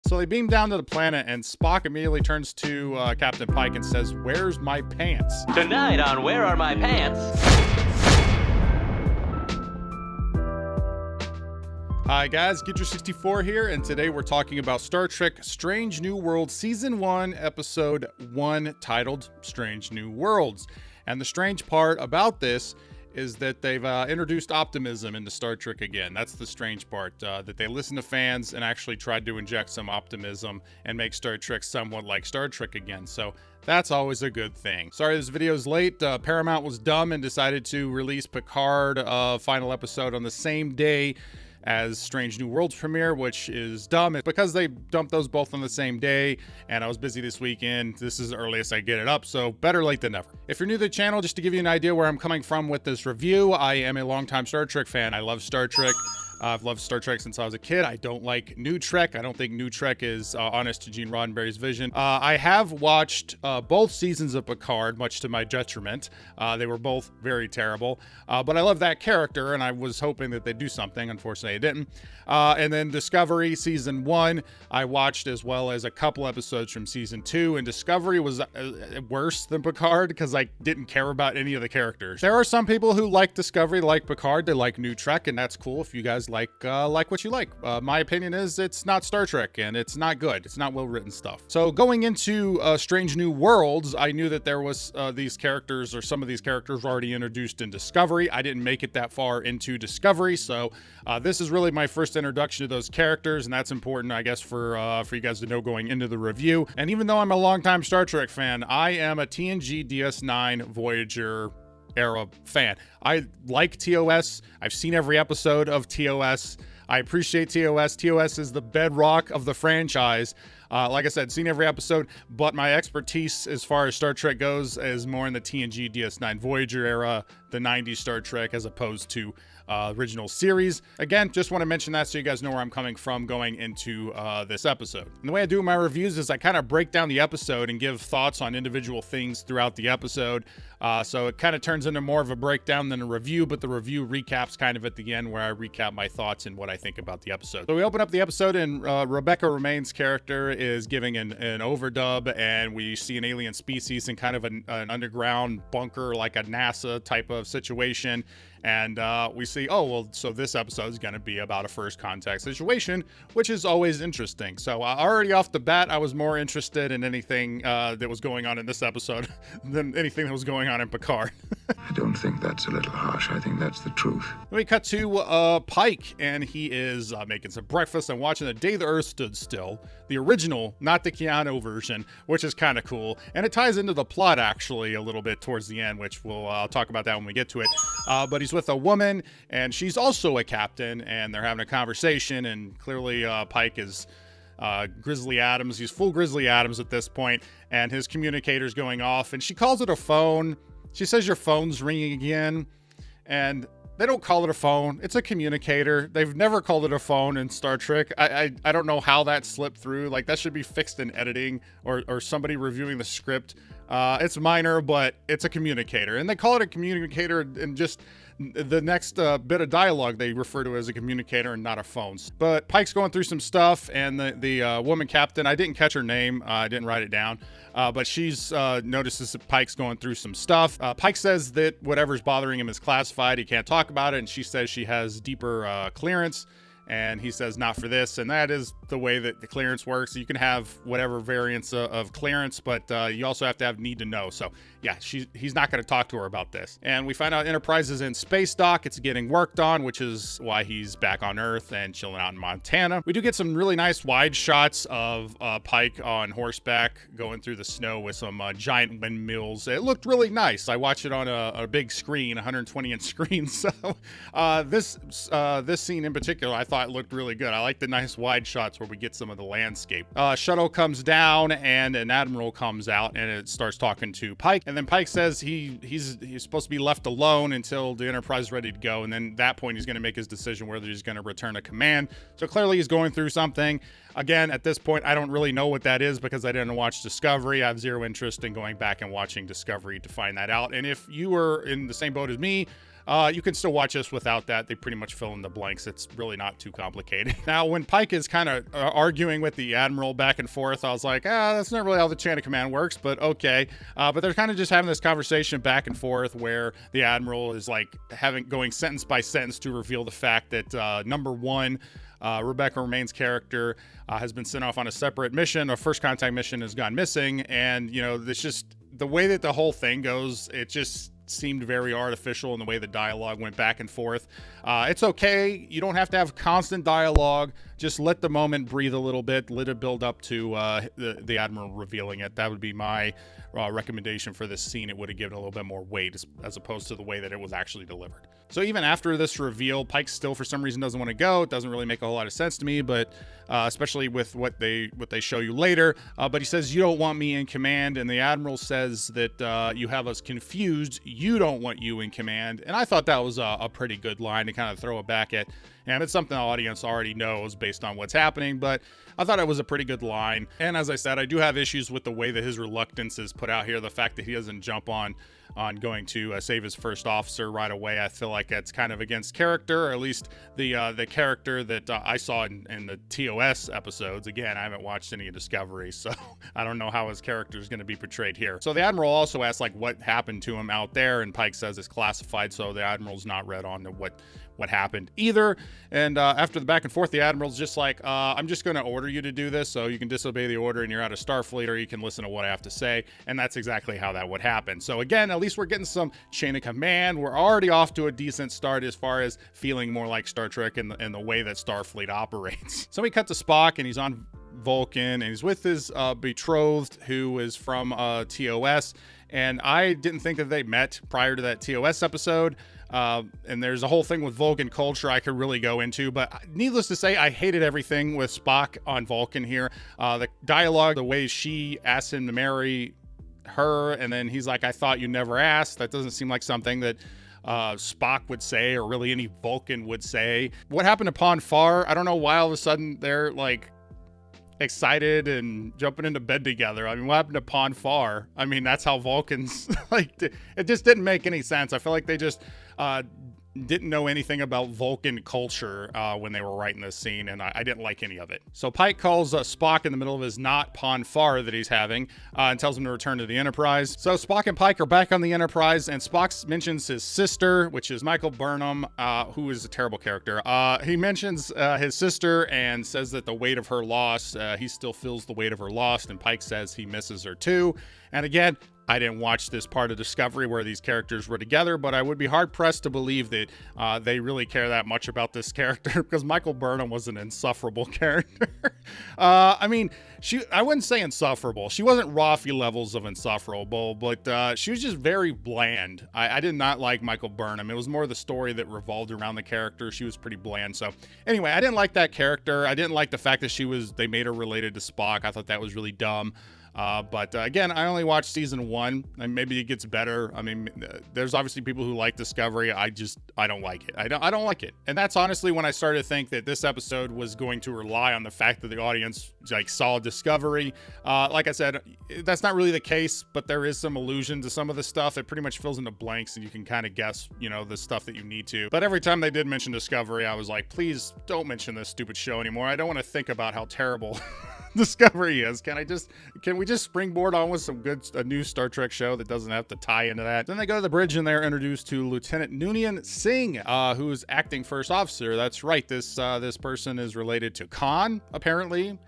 So they beam down to the planet, and Spock immediately turns to Captain Pike and says, "Where's my pants?" Tonight on Where Are My Pants? Hi guys, Get64 here, and today we're talking about Star Trek Strange New Worlds Season 1, Episode 1, titled Strange New Worlds. And the strange part about this is that they've introduced optimism into Star Trek again. That's the strange part, that they listened to fans and actually tried to inject some optimism and make Star Trek somewhat like Star Trek again. So that's always a good thing. Sorry this video's late. Paramount was dumb and decided to release Picard final episode on the same day as Strange New Worlds premiere, which is dumb. It's because they dumped those both on the same day, and I was busy this weekend. This is the earliest I get it up, so better late than never. If you're new to the channel, just to give you an idea where I'm coming from with this review, I am a longtime Star Trek fan. I love Star Trek. I've loved Star Trek since I was a kid. I don't like New Trek. I don't think New Trek is honest to Gene Roddenberry's vision. I have watched both seasons of Picard, much to my detriment. They were both very terrible, but I love that character, and I was hoping that they'd do something. Unfortunately, it didn't. And then Discovery Season 1, I watched, as well as a couple episodes from Season 2, and Discovery was worse than Picard because I didn't care about any of the characters. There are some people who like Discovery, like Picard, they like New Trek, and that's cool if you guys like what you like. My opinion is it's not Star Trek, and it's not good. It's not well-written stuff. So going into Strange New Worlds, I knew that there was these characters, or some of these characters were already introduced in Discovery. I didn't make it that far into Discovery, so this is really my first introduction to those characters, and that's important, I guess, for you guys to know going into the review. And even though I'm a longtime Star Trek fan, I am a TNG DS9 Voyager era fan. I like TOS. I've seen every episode of TOS. I appreciate TOS. TOS is the bedrock of the franchise. Like I said, seen every episode, but my expertise as far as Star Trek goes is more in the TNG DS9 Voyager era, the 90s Star Trek, as opposed to original series. Again, just want to mention that so you guys know where I'm coming from going into this episode. And the way I do my reviews is I kind of break down the episode and give thoughts on individual things throughout the episode. So it kind of turns into more of a breakdown than a review, but the review recaps kind of at the end, where I recap my thoughts and what I think about the episode. So we open up the episode, and Rebecca Romijn's character is giving an overdub, and we see an alien species in kind of an underground bunker, like a NASA type of situation. And we see, oh, well, so this episode is going to be about a first contact situation, which is always interesting. So already off the bat, I was more interested in anything that was going on in this episode than anything that was going on in Picard. I don't think that's a little harsh. I think that's the truth. Then we cut to Pike, and he is making some breakfast and watching The Day the Earth Stood Still, the original, not the Keanu version, which is kind of cool. And it ties into the plot, actually, a little bit towards the end, which we'll talk about that when we get to it. But he's with a woman, and she's also a captain, and they're having a conversation, and clearly Pike is Grizzly Adams. He's full Grizzly Adams at this point, and his communicator's going off, and she calls it a phone. She says, "Your phone's ringing again," and they don't call it a phone. It's a communicator. They've never called it a phone in Star Trek. I don't know how that slipped through. Like, that should be fixed in editing or somebody reviewing the script. It's minor, but it's a communicator, and they call it a communicator, and just the next bit of dialogue they refer to it as a communicator and not a phone. But Pike's going through some stuff, and the woman captain, I didn't catch her name, I didn't write it down, but she's notices that Pike's going through some stuff. Pike says that whatever's bothering him is classified, he can't talk about it, and she says she has deeper clearance. And he says, not for this. And that is the way that the clearance works. You can have whatever variance of clearance, but you also have to have need to know. So yeah, he's not going to talk to her about this. And we find out Enterprise is in space dock. It's getting worked on, which is why he's back on Earth and chilling out in Montana. We do get some really nice wide shots of Pike on horseback going through the snow with some giant windmills. It looked really nice. I watched it on a big screen, 120-inch screen. So this scene in particular, I thought it looked really good. I like the nice wide shots where we get some of the landscape. Shuttle comes down, and an admiral comes out, and it starts talking to Pike. And then Pike says he's supposed to be left alone until the Enterprise is ready to go. And then at that point, he's going to make his decision whether he's going to return a command. So clearly he's going through something. Again, at this point, I don't really know what that is because I didn't watch Discovery. I have zero interest in going back and watching Discovery to find that out. And if you were in the same boat as me, You can still watch this without that. They pretty much fill in the blanks. It's really not too complicated. Now, when Pike is kind of arguing with the Admiral back and forth, I was like, that's not really how the chain of command works, but okay. But they're kind of just having this conversation back and forth where the Admiral is like going sentence by sentence to reveal the fact that number one, Rebecca Romijn's character has been sent off on a separate mission. A first contact mission has gone missing. And, it's just the way that the whole thing goes, it just seemed very artificial in the way the dialogue went back and forth. It's okay. You don't have to have constant dialogue. Just let the moment breathe a little bit. Let it build up to the Admiral revealing it. That would be my recommendation for this scene. It would have given a little bit more weight as opposed to the way that it was actually delivered. So even after this reveal, Pike still for some reason doesn't want to go. It doesn't really make a whole lot of sense to me, but especially with what they show you later. But he says, "You don't want me in command," and the Admiral says that you have us confused. You don't want you in command. And I thought that was a pretty good line to kind of throw it back at. And it's something the audience already knows based on what's happening, but I thought it was a pretty good line. And as I said, I do have issues with the way that his reluctance is put out here. The fact that he doesn't jump on going to save his first officer right away. I feel like that's kind of against character, or at least the character that I saw in the TOS episodes. Again, I haven't watched any of Discovery, so I don't know how his character is going to be portrayed here. So the Admiral also asks like what happened to him out there, and Pike says it's classified, so the Admiral's not read on to what happened either. And after the back and forth, the Admiral's just like, I'm just going to order you to do this, so you can disobey the order and you're out of Starfleet, or you can listen to what I have to say. And that's exactly how that would happen. So again, at least we're getting some chain of command. We're already off to a decent start as far as feeling more like Star Trek in the way that Starfleet operates. So we cut to Spock, and he's on Vulcan, and he's with his betrothed, who is from TOS. And I didn't think that they met prior to that TOS episode. And there's a whole thing with Vulcan culture I could really go into, but needless to say, I hated everything with Spock on Vulcan here. The dialogue, the way she asked him to marry her, and then he's like, I thought you never asked. That doesn't seem like something that Spock would say, or really any Vulcan would say. What happened to Pon farr? I don't know why all of a sudden they're like excited and jumping into bed together. I mean, what happened to Pon farr? I mean, that's how Vulcans like it just didn't make any sense. I feel like they just didn't know anything about Vulcan culture when they were writing this scene, and I didn't like any of it. So Pike calls Spock in the middle of his not Pon farr that he's having and tells him to return to the Enterprise. So Spock and Pike are back on the Enterprise, and Spock mentions his sister, which is Michael Burnham, who is a terrible character. He mentions his sister and says that the weight of her loss, he still feels the weight of her loss, and Pike says he misses her too. And again, I didn't watch this part of Discovery where these characters were together, but I would be hard-pressed to believe that they really care that much about this character, because Michael Burnham was an insufferable character. I mean, I wouldn't say insufferable. She wasn't Rafi levels of insufferable, but she was just very bland. I did not like Michael Burnham. It was more the story that revolved around the character. She was pretty bland. So anyway, I didn't like that character. I didn't like the fact that they made her related to Spock. I thought that was really dumb. But again, I only watched season 1, and maybe it gets better. I mean, there's obviously people who like Discovery. I don't like it. I don't like it. And that's honestly when I started to think that this episode was going to rely on the fact that the audience like saw Discovery. Like I said, that's not really the case, but there is some allusion to some of the stuff. It pretty much fills in the blanks, and you can kind of guess, the stuff that you need to. But every time they did mention Discovery, I was like, please don't mention this stupid show anymore. I don't want to think about how terrible Discovery is. Can we just springboard on with a new Star Trek show that doesn't have to tie into that? Then they go to the bridge, and they're introduced to Lieutenant Noonien Singh, who's acting first officer. That's right. This person is related to Khan, apparently,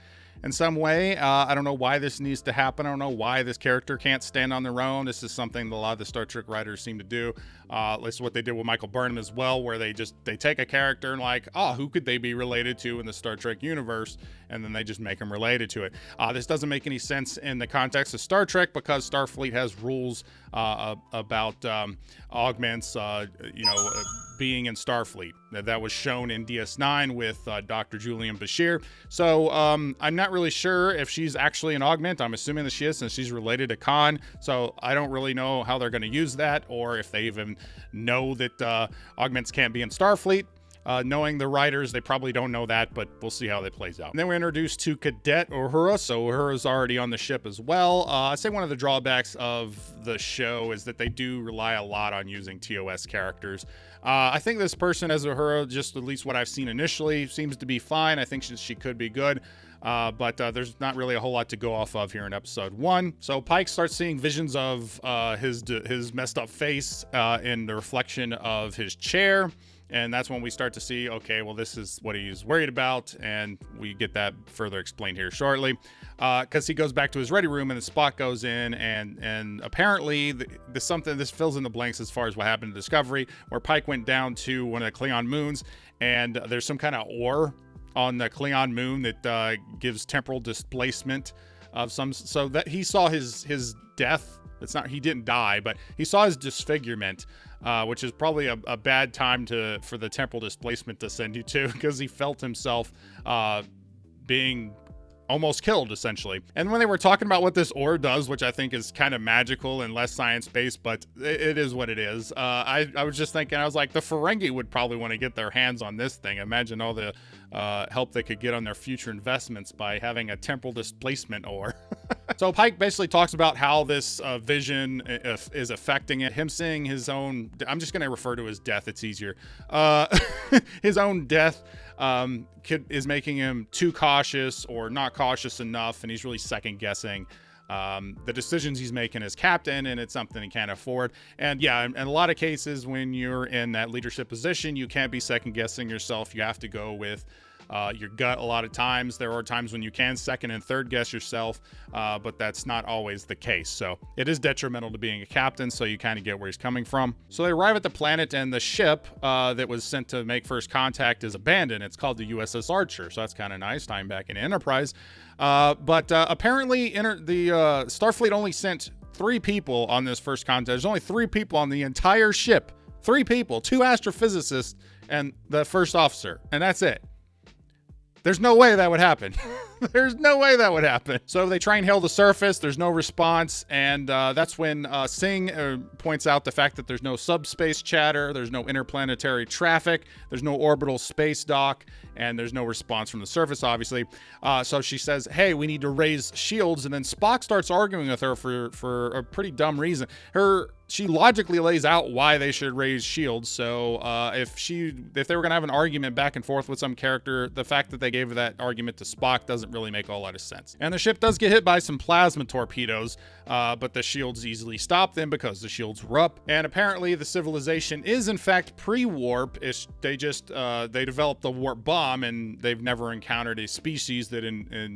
in some way. I don't know why this needs to happen. I don't know why this character can't stand on their own. This is something that a lot of the Star Trek writers seem to do. This is what they did with Michael Burnham as well, where they take a character and like, who could they be related to in the Star Trek universe? And then they just make them related to it. This doesn't make any sense in the context of Star Trek, because Starfleet has rules about augments, being in Starfleet. That was shown in DS9 with Dr. Julian Bashir. So I'm not really sure if she's actually an augment. I'm assuming that she is, since she's related to Khan. So I don't really know how they're going to use that, or if they even know that augments can't be in Starfleet. Knowing the writers, they probably don't know that, but we'll see how that plays out. And then we're introduced to Cadet Uhura, so Uhura's already on the ship as well. I'd say one of the drawbacks of the show is that they do rely a lot on using TOS characters. I think this person as Uhura, just at least what I've seen initially, seems to be fine. I think she could be good. But there's not really a whole lot to go off of here in episode 1. So Pike starts seeing visions of his messed up face in the reflection of his chair. And that's when we start to see, okay, well, this is what he's worried about. And we get that further explained here shortly. Because he goes back to his ready room and the Spock goes in. And apparently this fills in the blanks as far as what happened to Discovery, where Pike went down to one of the Klingon moons. And there's some kind of ore on the Klingon moon that gives temporal displacement of some. So that he saw his death. It's not, he didn't die, but he saw his disfigurement. Which is probably a bad time for the temporal displacement to send you to, because he felt himself being almost killed, essentially. And when they were talking about what this ore does, which I think is kind of magical and less science-based, but it is what it is. I was just thinking, I was like, the Ferengi would probably want to get their hands on this thing. Imagine all the help they could get on their future investments by having a temporal displacement ore. So Pike basically talks about how this vision is affecting it. Him seeing his own, I'm just going to refer to his death, it's easier. His own death is making him too cautious or not cautious enough, and he's really second guessing the decisions he's making as captain, and it's something he can't afford. And yeah, in a lot of cases, when you're in that leadership position, you can't be second guessing yourself. You have to go with your gut a lot of times. There are times when you can second and third guess yourself, but that's not always the case. So it is detrimental to being a captain, so you kind of get where he's coming from. So they arrive at the planet, and the ship that was sent to make first contact is abandoned. It's called the USS Archer, so that's kind of nice, tying back in Enterprise. But apparently the Starfleet only sent 3 people on this first contact. There's only 3 people on the entire ship. 3 people, 2 astrophysicists and the first officer, and that's it. There's no way that would happen. There's no way that would happen. So they try and hail the surface. There's no response. And that's when Singh points out the fact that there's no subspace chatter. There's no interplanetary traffic. There's no orbital space dock. And there's no response from the surface, obviously. So she says, hey, we need to raise shields. And then Spock starts arguing with her for a pretty dumb reason. She logically lays out why they should raise shields. So if they were going to have an argument back and forth with some character, the fact that they gave that argument to Spock doesn't really make a whole lot of sense. And the ship does get hit by some plasma torpedoes, but the shields easily stop them because the shields were up. And apparently the civilization is in fact pre-warp. They developed the warp bomb, and they've never encountered a species that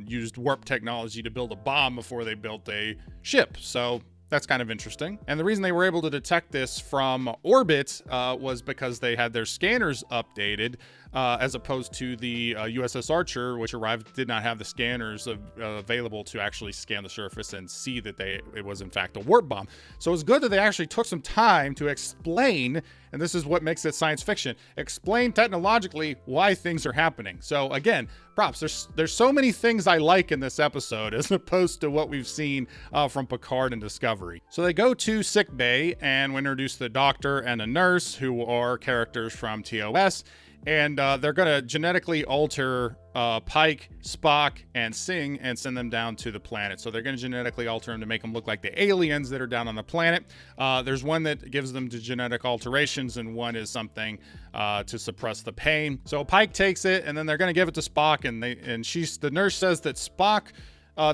used warp technology to build a bomb before they built a ship. So that's kind of interesting. And the reason they were able to detect this from orbit was because they had their scanners updated, as opposed to the USS Archer, which did not have the scanners available to actually scan the surface and see that it was in fact a warp bomb. So it's good that they actually took some time to explain, and this is what makes it science fiction, explain technologically why things are happening. So again, props. There's so many things I like in this episode as opposed to what we've seen from Picard and Discovery. So they go to sick bay, and we introduce the doctor and a nurse, who are characters from TOS. And they're going to genetically alter Pike, Spock, and Singh and send them down to the planet. So they're going to genetically alter them to make them look like the aliens that are down on the planet. There's one that gives them the genetic alterations, and one is something to suppress the pain. So Pike takes it, and then they're going to give it to Spock, and the nurse says that Spock,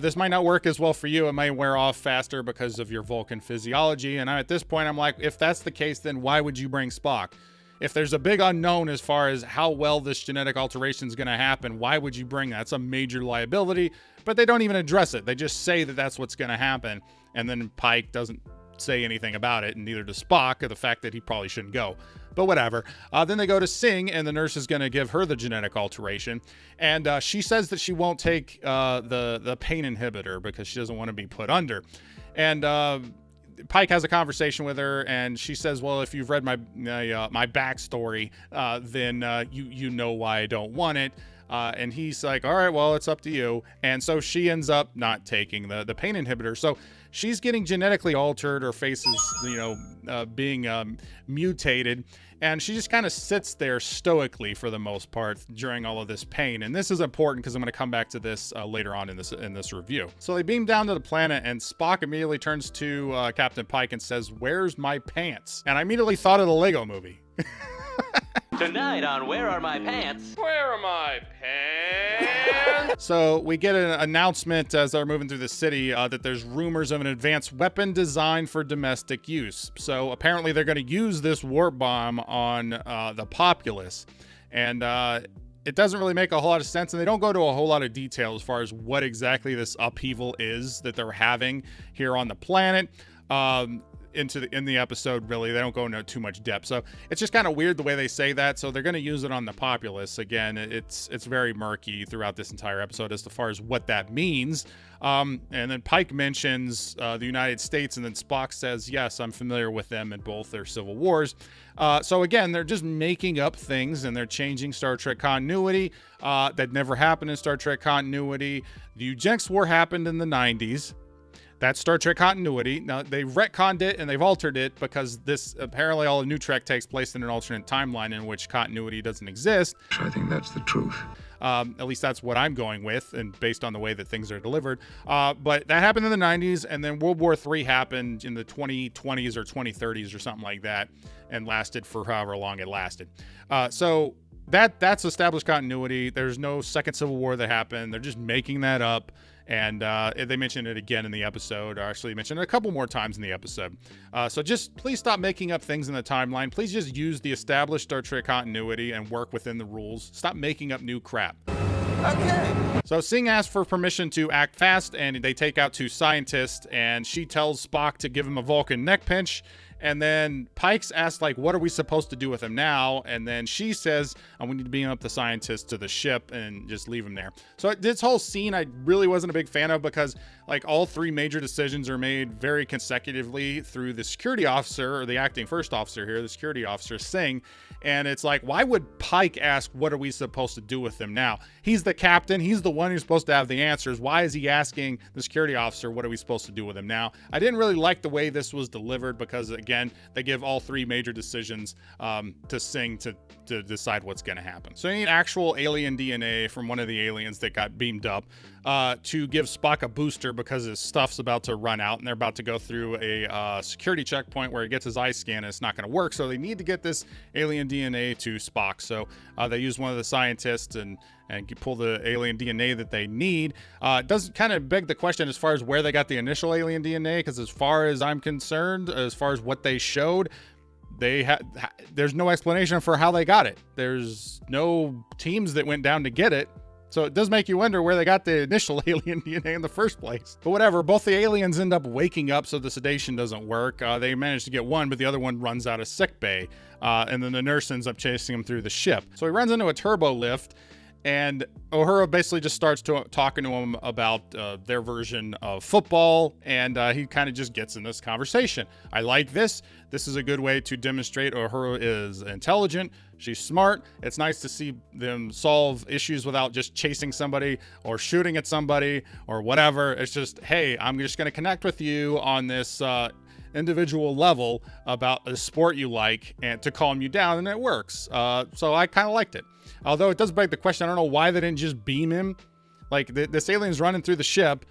this might not work as well for you. It might wear off faster because of your Vulcan physiology. And at this point, I'm like, if that's the case, then why would you bring Spock? If there's a big unknown as far as how well this genetic alteration is going to happen, why would you bring that? That's a major liability, but they don't even address it. They just say that that's what's going to happen. And then Pike doesn't say anything about it, and neither does Spock, or the fact that he probably shouldn't go. But whatever. Then they go to Singh, and the nurse is going to give her the genetic alteration. And she says that she won't take the pain inhibitor because she doesn't want to be put under. And Pike has a conversation with her, and she says, well, if you've read my backstory, then you know why I don't want it. And he's like, all right, well, it's up to you. And so she ends up not taking the pain inhibitor. So she's getting genetically altered. Her face is, being mutated. And she just kind of sits there stoically for the most part during all of this pain. And this is important because I'm going to come back to this later on in this review. So they beam down to the planet, and Spock immediately turns to Captain Pike and says, "Where's my pants?" And I immediately thought of the Lego movie. Tonight on Where Are My Pants? Where are my pants? So we get an announcement as they're moving through the city that there's rumors of an advanced weapon designed for domestic use. So apparently they're going to use this warp bomb on the populace. And it doesn't really make a whole lot of sense, and they don't go to a whole lot of detail as far as what exactly this upheaval is that they're having here on the planet. In the episode, really, they don't go into too much depth, so it's just kind of weird the way they say that. So they're going to use it on the populace. Again, it's very murky throughout this entire episode as far as what that means. And then Pike mentions the United States, and then Spock says, yes, I'm familiar with them in both their civil wars. So again, they're just making up things, and they're changing Star Trek continuity that never happened in Star Trek continuity. The Eugenics War happened in the 90s. That's Star Trek continuity. Now, they've retconned it and they've altered it because this apparently all of New Trek takes place in an alternate timeline in which continuity doesn't exist. I think that's the truth. At least that's what I'm going with, and based on the way that things are delivered. But that happened in the 90s, and then World War III happened in the 2020s or 2030s or something like that, and lasted for however long it lasted. So that's established continuity. There's no second Civil War that happened. They're just making that up. And they mentioned it again in the episode, or actually mentioned it a couple more times in the episode. So just please stop making up things in the timeline. Please just use the established Star Trek continuity and work within the rules. Stop making up new crap. Okay. So Singh asks for permission to act fast, and they take out two scientists, and she tells Spock to give him a Vulcan neck pinch. And then Pike's asked, like, what are we supposed to do with him now? And then she says, we need to beam up the scientists to the ship and just leave him there. So this whole scene I really wasn't a big fan of because, like, all three major decisions are made very consecutively through the security officer, or the acting first officer here, the security officer, Singh. And it's like, why would Pike ask, what are we supposed to do with him now? He's the captain. He's the one who's supposed to have the answers. Why is he asking the security officer, what are we supposed to do with him now? I didn't really like the way this was delivered because, again, they give all three major decisions to Singh to decide what's going to happen. So you need actual alien DNA from one of the aliens that got beamed up to give Spock a booster because his stuff's about to run out, and they're about to go through a security checkpoint where he gets his eye scan, and it's not going to work. So they need to get this alien DNA to Spock. So they use one of the scientists and pull the alien DNA that they need. It does kind of beg the question as far as where they got the initial alien DNA, because as far as I'm concerned, as far as what they showed, there's no explanation for how they got it. There's no teams that went down to get it. So it does make you wonder where they got the initial alien DNA in the first place. But whatever, both the aliens end up waking up, so the sedation doesn't work. They manage to get one, but the other one runs out of sickbay. And then the nurse ends up chasing him through the ship. So he runs into a turbo lift, and Uhura basically just starts talking to him about their version of football, and he kind of just gets in this conversation. I like this. This is a good way to demonstrate Uhura is intelligent. She's smart. It's nice to see them solve issues without just chasing somebody or shooting at somebody or whatever. It's just, hey, I'm just going to connect with you on this individual level about a sport you like and to calm you down, and it works. So I kind of liked it. Although it does beg the question, I don't know why they didn't just beam him. Like, this alien's running through the ship.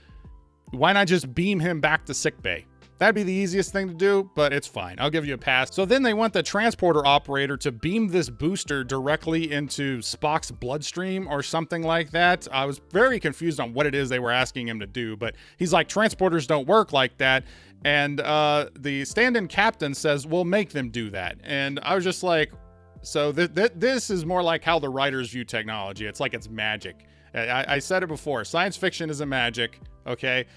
Why not just beam him back to sickbay? That'd be the easiest thing to do, but it's fine. I'll give you a pass. So then they want the transporter operator to beam this booster directly into Spock's bloodstream or something like that. I was very confused on what it is they were asking him to do, but he's like, transporters don't work like that. And the stand-in captain says, we'll make them do that. And I was just like, so this is more like how the writers view technology. It's like it's magic. I said it before. Science fiction isn't magic, okay?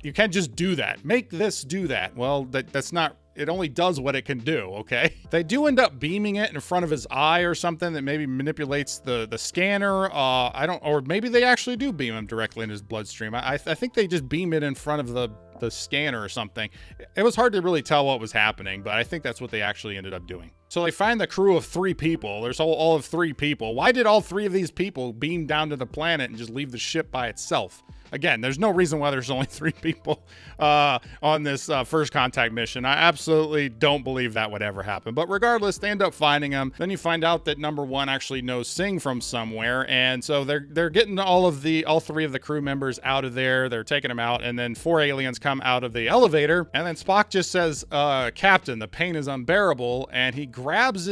You can't just do that. Make this do that. Well, that's not... It only does what it can do, okay? They do end up beaming it in front of his eye or something that maybe manipulates the scanner. Or maybe they actually do beam him directly in his bloodstream. I think they just beam it in front of the scanner or something. It was hard to really tell what was happening, but I think that's what they actually ended up doing. So they find the crew of 3 people. There's all of 3 people. Why did all 3 of these people beam down to the planet and just leave the ship by itself? Again, there's no reason why there's only 3 people on this first contact mission. I absolutely don't believe that would ever happen. But regardless, they end up finding him. Then you find out that number 1 actually knows Singh from somewhere, and so they're getting all 3 of the crew members out of there. They're taking them out, and then 4 aliens come out of the elevator, and then Spock just says, "Captain, the pain is unbearable," and he grabs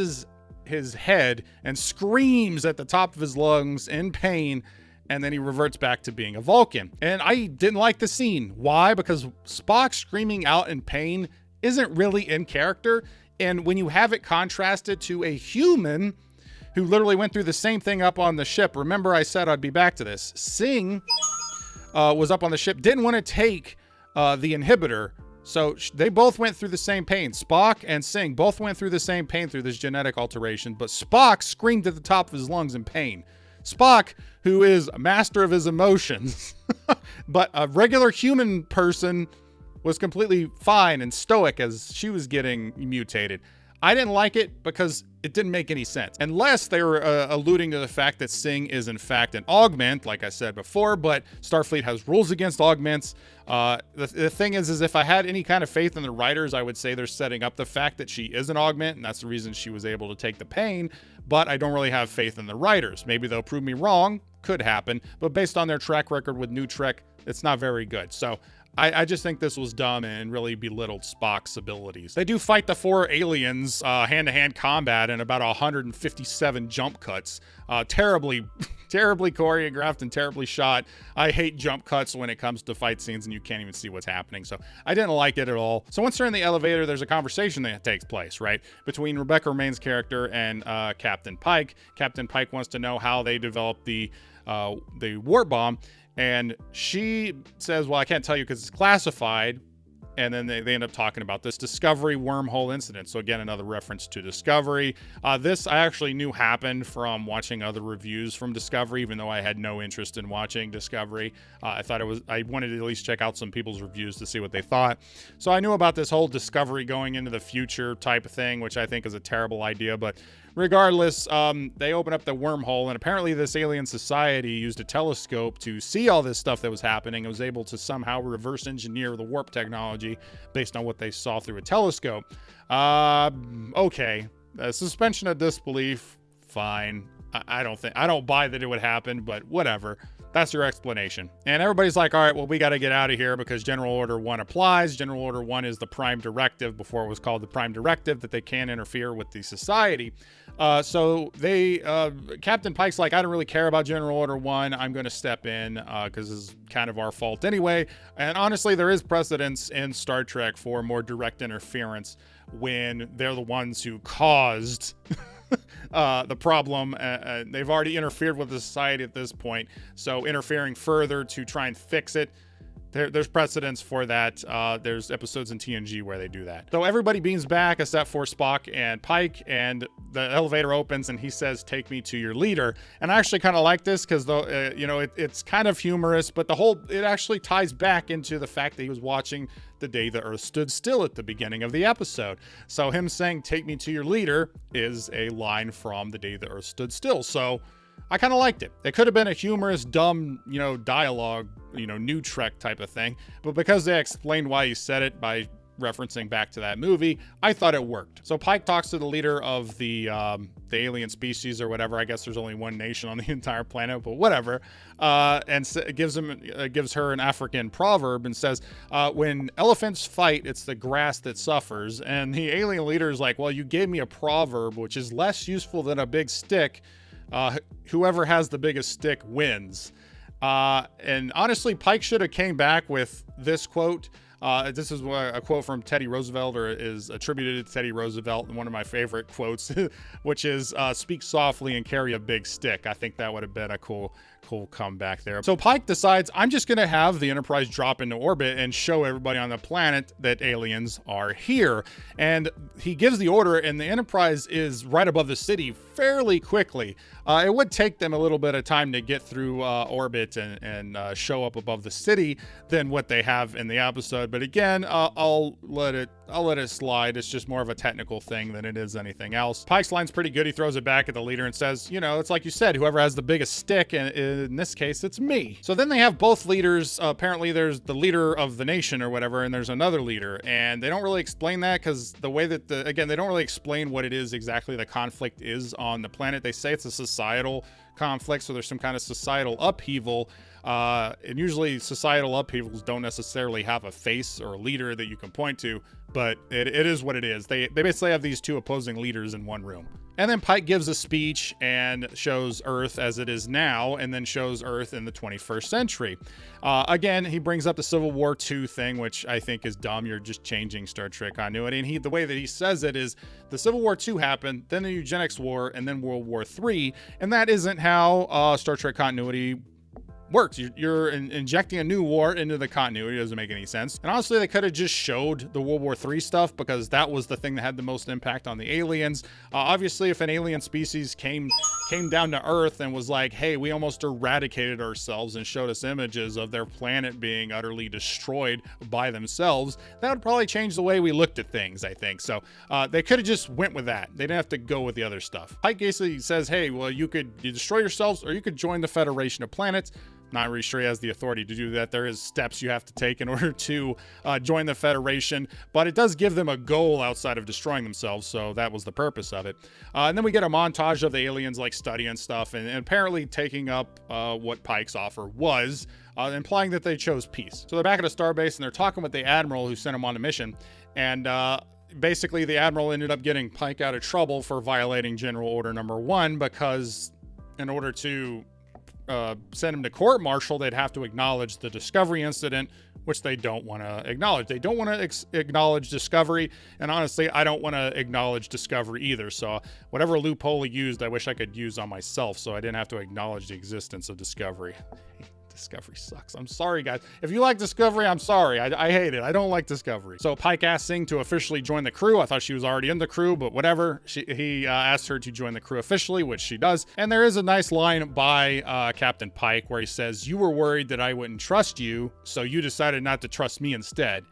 his head and screams at the top of his lungs in pain. And then he reverts back to being a Vulcan. And I didn't like the scene. Why? Because Spock screaming out in pain isn't really in character. And when you have it contrasted to a human who literally went through the same thing up on the ship. Remember, I said I'd be back to this. Singh was up on the ship, didn't want to take the inhibitor. So they both went through the same pain. Spock and Singh both went through the same pain through this genetic alteration. But Spock screamed at the top of his lungs in pain. Spock, who is a master of his emotions, but a regular human person, was completely fine and stoic as she was getting mutated. I didn't like it because it didn't make any sense. Unless they were alluding to the fact that Singh is in fact an augment, like I said before, but Starfleet has rules against augments. The thing is if I had any kind of faith in the writers, I would say they're setting up the fact that she is an augment, and that's the reason she was able to take the pain, but I don't really have faith in the writers. Maybe they'll prove me wrong, could happen, but based on their track record with New Trek, it's not very good. So I just think this was dumb and really belittled Spock's abilities. They do fight the 4 aliens hand-to-hand combat in about 157 jump cuts. Terribly choreographed and terribly shot. I hate jump cuts when it comes to fight scenes and you can't even see what's happening. So I didn't like it at all. So once they're in the elevator, there's a conversation that takes place, right? Between Rebecca Romijn's character and Captain Pike. Captain Pike wants to know how they developed the warp bomb. And she says, well, I can't tell you because it's classified. And then they end up talking about this Discovery wormhole incident. So again, another reference to Discovery. This I actually knew happened from watching other reviews from Discovery, even though I had no interest in watching Discovery. I wanted to at least check out some people's reviews to see what they thought. So I knew about this whole Discovery going into the future type of thing, which I think is a terrible idea. But regardless, they open up the wormhole, and apparently this alien society used a telescope to see all this stuff that was happening and was able to somehow reverse engineer the warp technology based on what they saw through a telescope. Okay, suspension of disbelief, fine. I don't buy that it would happen, but whatever. That's your explanation. And everybody's like, all right, well, we got to get out of here because General Order 1 applies. General Order 1 is the Prime Directive before it was called the Prime Directive, that they can't interfere with the society. So Captain Pike's like, I don't really care about General Order 1. I'm going to step in because this is kind of our fault anyway. And honestly, there is precedence in Star Trek for more direct interference when they're the ones who caused the problem. They've already interfered with the society at this point, so interfering further to try and fix it, there's precedence for that. There's episodes in TNG where they do that. So everybody beams back except for Spock and Pike, and the elevator opens and he says, take me to your leader. And I actually kind of like this because it's kind of humorous, but it actually ties back into the fact that he was watching The Day the Earth Stood Still at the beginning of the episode. So him saying, take me to your leader, is a line from The Day the Earth Stood Still. So I kind of liked it. It could have been a humorous, dumb, dialogue, New Trek type of thing. But because they explained why he said it by referencing back to that movie, I thought it worked. So Pike talks to the leader of the alien species or whatever. I guess there's only one nation on the entire planet, but whatever. And gives her an African proverb and says, when elephants fight, it's the grass that suffers. And the alien leader is like, well, you gave me a proverb, which is less useful than a big stick. Whoever has the biggest stick wins. And honestly, Pike should have came back with this quote. This is a quote from Teddy Roosevelt, or is attributed to Teddy Roosevelt, and one of my favorite quotes, which is, speak softly and carry a big stick. I think that would have been a cool comeback there. So Pike decides, I'm just going to have the Enterprise drop into orbit and show everybody on the planet that aliens are here. And he gives the order, and the Enterprise is right above the city fairly quickly. It would take them a little bit of time to get through orbit and show up above the city than what they have in the episode. But again, I'll let it slide. It's just more of a technical thing than it is anything else. Pike's line's pretty good. He throws it back at the leader and says, you know, it's like you said, whoever has the biggest stick, and in this case, it's me. So then they have both leaders. Apparently there's the leader of the nation or whatever, and there's another leader, and they don't really explain that, because the way that again, they don't really explain what it is exactly the conflict is on the planet. They say it's a societal conflict, so there's some kind of societal upheaval, and usually societal upheavals don't necessarily have a face or a leader that you can point to, but it is what it is. They basically have these two opposing leaders in one room. And then Pike gives a speech and shows Earth as it is now, and then shows Earth in the 21st century. Again, he brings up the Civil War II thing, which I think is dumb. You're just changing Star Trek continuity. And the way that he says it is the Civil War II happened, then the Eugenics War, and then World War III. And that isn't how Star Trek continuity works. You're injecting a new war into the continuity. It doesn't make any sense. And honestly, they could have just showed the World War III stuff, because that was the thing that had the most impact on the aliens. Obviously, if an alien species came down to Earth and was like, hey, we almost eradicated ourselves, and showed us images of their planet being utterly destroyed by themselves, that would probably change the way we looked at things, I think. So they could have just went with that. They didn't have to go with the other stuff. Pike basically says, hey, well, you destroy yourselves, or you could join the Federation of Planets. Not really sure he has the authority to do that. There is steps you have to take in order to join the Federation, but it does give them a goal outside of destroying themselves, so that was the purpose of it. And then we get a montage of the aliens like studying stuff, and apparently taking up what Pike's offer was, implying that they chose peace. So they're back at a starbase, and they're talking with the Admiral who sent them on a mission, and basically the Admiral ended up getting Pike out of trouble for violating General Order Number 1, because in order to send him to court-martial, they'd have to acknowledge the Discovery incident, which they don't want to acknowledge. They don't want to acknowledge Discovery, and honestly, I don't want to acknowledge Discovery either. So whatever loophole he used, I wish I could use on myself, so I didn't have to acknowledge the existence of Discovery. Discovery sucks. I'm sorry, guys. If you like Discovery, I'm sorry. I hate it. I don't like Discovery. So Pike asked Singh to officially join the crew. I thought she was already in the crew, but whatever. He asked her to join the crew officially, which she does. And there is a nice line by Captain Pike where he says, "You were worried that I wouldn't trust you, so you decided not to trust me instead."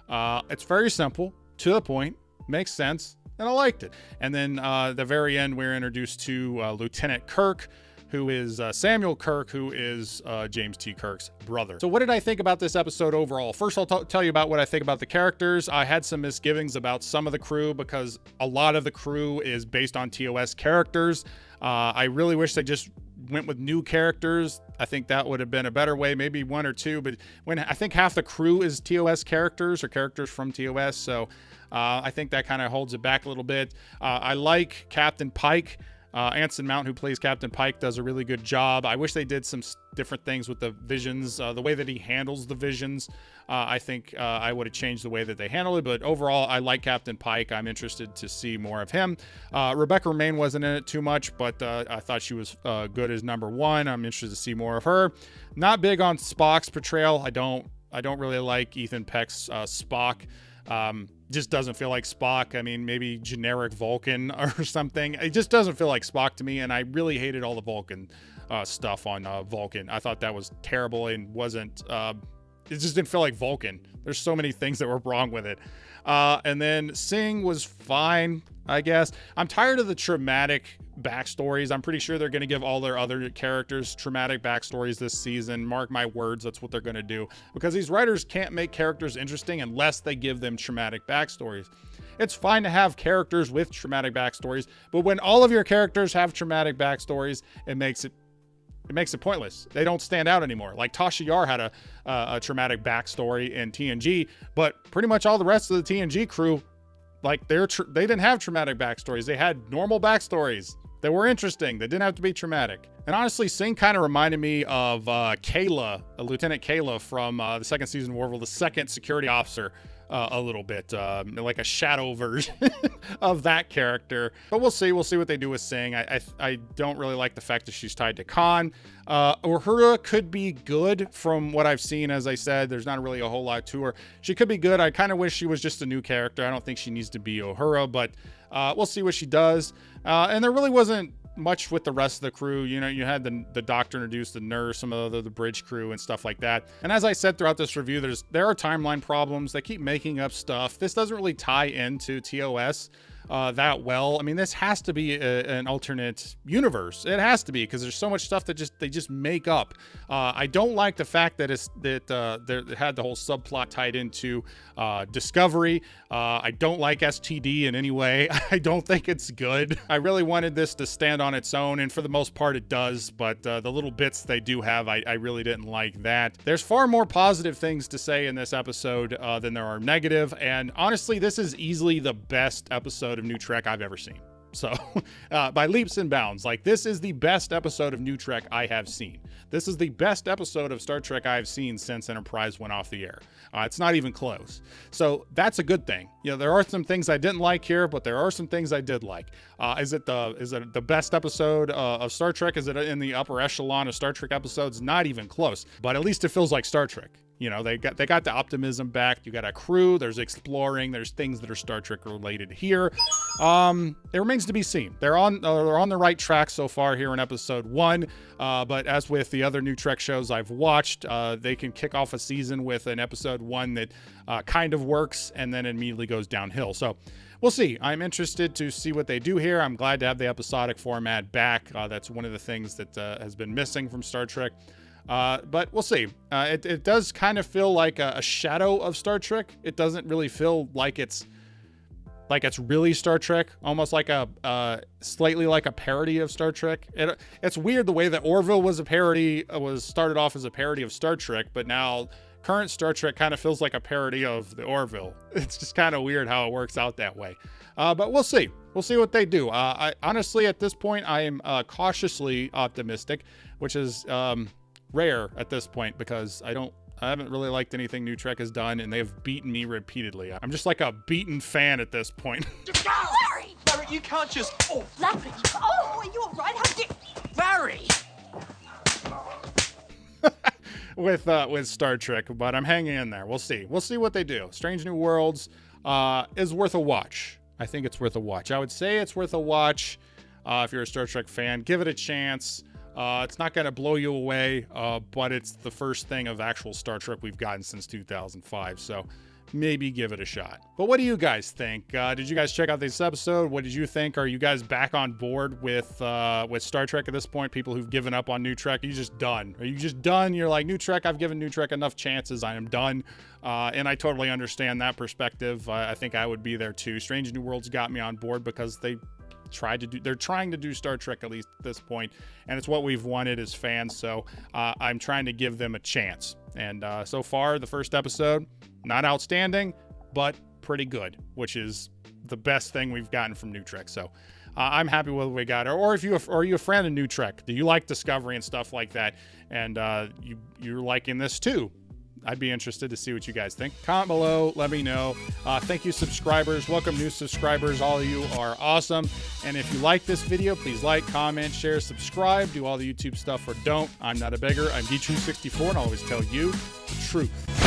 It's very simple, to the point, makes sense, and I liked it. And then at the very end, we're introduced to Lieutenant Kirk, who is Samuel Kirk, who is James T. Kirk's brother. So what did I think about this episode overall? First, I'll tell you about what I think about the characters. I had some misgivings about some of the crew, because a lot of the crew is based on TOS characters. I really wish they just went with new characters. I think that would have been a better way, maybe one or two, but when I think half the crew is TOS characters, or characters from TOS, so I think that kind of holds it back a little bit. I like Captain Pike. Anson Mount, who plays Captain Pike, does a really good job. I wish they did some different things with the visions, the way that he handles the visions. I think I would have changed the way that they handle it, but overall, I like Captain Pike. I'm interested to see more of him. Rebecca Romaine wasn't in it too much, but I thought she was good as number 1. I'm interested to see more of her. Not big on Spock's portrayal. I don't really like Ethan Peck's Spock. Just doesn't feel like Spock. I mean, maybe generic Vulcan or something. It just doesn't feel like Spock to me, and I really hated all the Vulcan stuff on Vulcan. I thought that was terrible and wasn't... it just didn't feel like Vulcan. There's so many things that were wrong with it. And then Singh was fine, I guess. I'm tired of the traumatic backstories. I'm pretty sure they're going to give all their other characters traumatic backstories this season. Mark my words, that's what they're going to do. Because these writers can't make characters interesting unless they give them traumatic backstories. It's fine to have characters with traumatic backstories, but when all of your characters have traumatic backstories, it makes it pointless. They don't stand out anymore. Like Tasha Yar had a traumatic backstory in TNG, but pretty much all the rest of the TNG crew, like they didn't have traumatic backstories. They had normal backstories. They were interesting. They didn't have to be traumatic. And honestly, Singh kind of reminded me of Kayla, Lieutenant Kayla from the second season of Orville, the second security officer, a little bit, like a shadow version of that character. But we'll see what they do with Singh. I don't really like the fact that she's tied to Khan. Uhura could be good from what I've seen. As I said, there's not really a whole lot to her. She could be good. I kind of wish she was just a new character. I don't think she needs to be Uhura, but we'll see what she does. And there really wasn't much with the rest of the crew. You know, you had the doctor introduce the nurse, some of the bridge crew and stuff like that. And as I said throughout this review, there are timeline problems. They keep making up stuff. This doesn't really tie into TOS that well. I mean, this has to be an alternate universe. It has to be, because there's so much stuff that they just make up. I don't like the fact that it had the whole subplot tied into Discovery. I don't like STD in any way. I don't think it's good. I really wanted this to stand on its own, and for the most part it does, but the little bits they do have, I really didn't like that. There's far more positive things to say in this episode than there are negative, and honestly, this is easily the best episode of New Trek I've ever seen. So by leaps and bounds, like, this is the best episode of New Trek I have seen. This is the best episode of Star Trek I have seen since Enterprise went off the air. It's not even close. So that's a good thing. You know, there are some things I didn't like here, but there are some things I did like. Is it the best episode of Star Trek? Is it in the upper echelon of Star Trek episodes? Not even close, but at least it feels like Star Trek. You know, they got the optimism back. You got a crew, there's exploring, there's things that are Star Trek related here. It remains to be seen. They're on the right track so far here in episode 1. But as with the other New Trek shows I've watched, they can kick off a season with an episode 1 that kind of works and then immediately goes downhill. So we'll see. I'm interested to see what they do here. I'm glad to have the episodic format back. That's one of the things that has been missing from Star Trek. But we'll see. It does kind of feel like a shadow of Star Trek. It doesn't really feel like it's really Star Trek, almost like slightly like a parody of Star Trek. It's weird the way that Orville was started off as a parody of Star Trek, but now current Star Trek kind of feels like a parody of the Orville. It's just kind of weird how it works out that way. But we'll see. We'll see what they do. I honestly, at this point, I am cautiously optimistic, which is rare at this point, because I haven't really liked anything New Trek has done, and they've beaten me repeatedly. I'm just like a beaten fan at this point. Larry! Larry, you can't just... Oh, Larry! Oh, are you all right? How did... Larry! with Star Trek, but I'm hanging in there. We'll see. We'll see what they do. Strange New Worlds is worth a watch. I think it's worth a watch. I would say it's worth a watch if you're a Star Trek fan. Give it a chance. It's not going to blow you away, but it's the first thing of actual Star Trek we've gotten since 2005, so maybe give it a shot. But what do you guys think? Did you guys check out this episode? What did you think? Are you guys back on board with Star Trek at this point? People who've given up on New Trek? Are you just done? Are you just done? You're like, New Trek, I've given New Trek enough chances. I am done. And I totally understand that perspective. I think I would be there too. Strange New Worlds got me on board because they're trying to do Star Trek, at least at this point, and it's what we've wanted as fans, so I'm trying to give them a chance. And so far, the first episode, not outstanding, but pretty good, which is the best thing we've gotten from New Trek. So I'm happy with what we got. Or if are you a fan of New Trek? Do you like Discovery and stuff like that? And you're liking this too? I'd be interested to see what you guys think. Comment below, let me know. Thank you, subscribers. Welcome new subscribers. All of you are awesome. And if you like this video, please like, comment, share, subscribe, do all the YouTube stuff, or don't. I'm not a beggar. I'm D264, and I'll always tell you the truth.